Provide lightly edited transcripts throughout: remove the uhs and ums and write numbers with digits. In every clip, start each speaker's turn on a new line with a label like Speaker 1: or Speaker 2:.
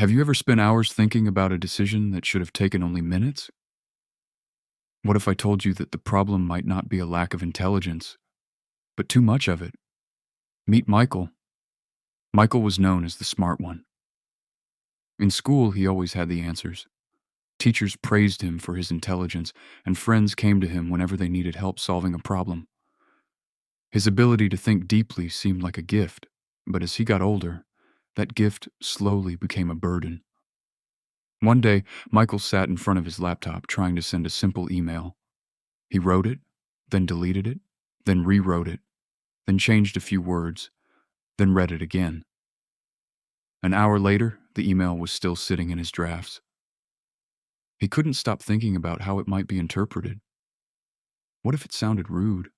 Speaker 1: Have you ever spent hours thinking about a decision that should have taken only minutes? What if I told you that the problem might not be a lack of intelligence, but too much of it? Meet Michael. Michael was known as the smart one. In school, he always had the answers. Teachers praised him for his intelligence, and friends came to him whenever they needed help solving a problem. His ability to think deeply seemed like a gift, but as he got older, that gift slowly became a burden. One day, Michael sat in front of his laptop trying to send a simple email. He wrote it, then deleted it, then rewrote it, then changed a few words, then read it again. An hour later, the email was still sitting in his drafts. He couldn't stop thinking about how it might be interpreted. What if it sounded rude?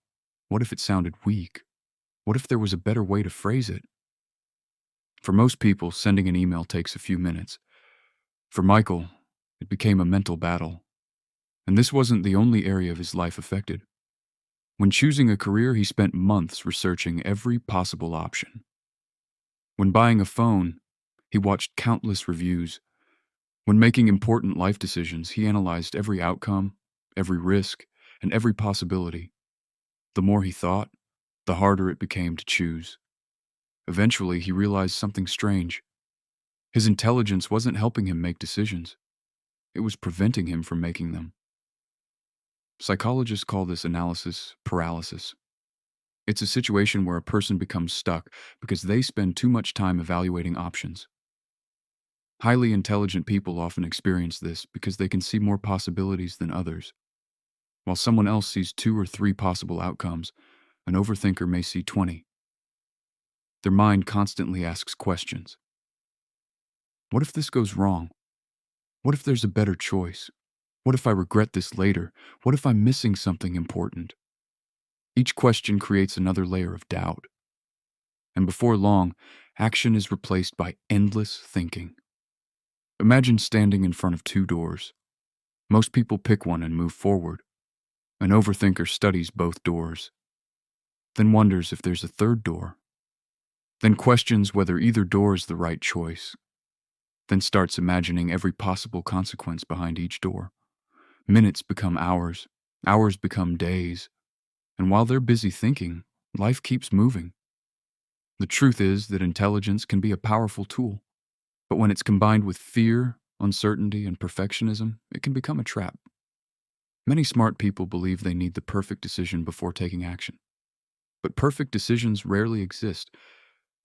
Speaker 1: What if it sounded weak? What if there was a better way to phrase it? For most people, sending an email takes a few minutes. For Michael, it became a mental battle. And this wasn't the only area of his life affected. When choosing a career, he spent months researching every possible option. When buying a phone, he watched countless reviews. When making important life decisions, he analyzed every outcome, every risk, and every possibility. The more he thought, the harder it became to choose. Eventually, he realized something strange. His intelligence wasn't helping him make decisions. It was preventing him from making them. Psychologists call this analysis paralysis. It's a situation where a person becomes stuck because they spend too much time evaluating options. Highly intelligent people often experience this because they can see more possibilities than others. While someone else sees 2 or 3 possible outcomes, an overthinker may see 20. Their mind constantly asks questions. What if this goes wrong? What if there's a better choice? What if I regret this later? What if I'm missing something important? Each question creates another layer of doubt. And before long, action is replaced by endless thinking. Imagine standing in front of 2 doors. Most people pick one and move forward. An overthinker studies both doors, then wonders if there's a third door, then questions whether either door is the right choice, then starts imagining every possible consequence behind each door. Minutes become hours, hours become days, and while they're busy thinking, life keeps moving. The truth is that intelligence can be a powerful tool, but when it's combined with fear, uncertainty, and perfectionism, it can become a trap. Many smart people believe they need the perfect decision before taking action. But perfect decisions rarely exist.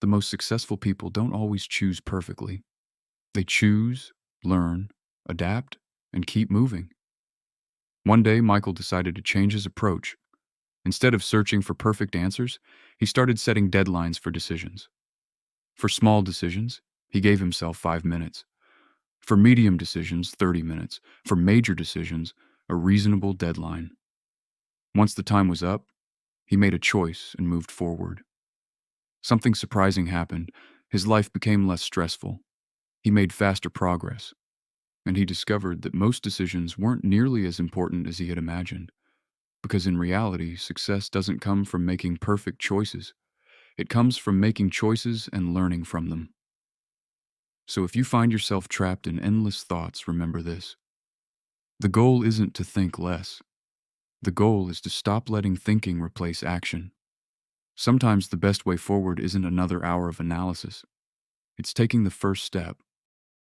Speaker 1: The most successful people don't always choose perfectly. They choose, learn, adapt, and keep moving. One day, Michael decided to change his approach. Instead of searching for perfect answers, he started setting deadlines for decisions. For small decisions, he gave himself 5 minutes. For medium decisions, 30 minutes. For major decisions, a reasonable deadline. Once the time was up, he made a choice and moved forward. Something surprising happened. His life became less stressful. He made faster progress. And he discovered that most decisions weren't nearly as important as he had imagined. Because in reality, success doesn't come from making perfect choices. It comes from making choices and learning from them. So if you find yourself trapped in endless thoughts, remember this. The goal isn't to think less. The goal is to stop letting thinking replace action. Sometimes the best way forward isn't another hour of analysis. It's taking the first step,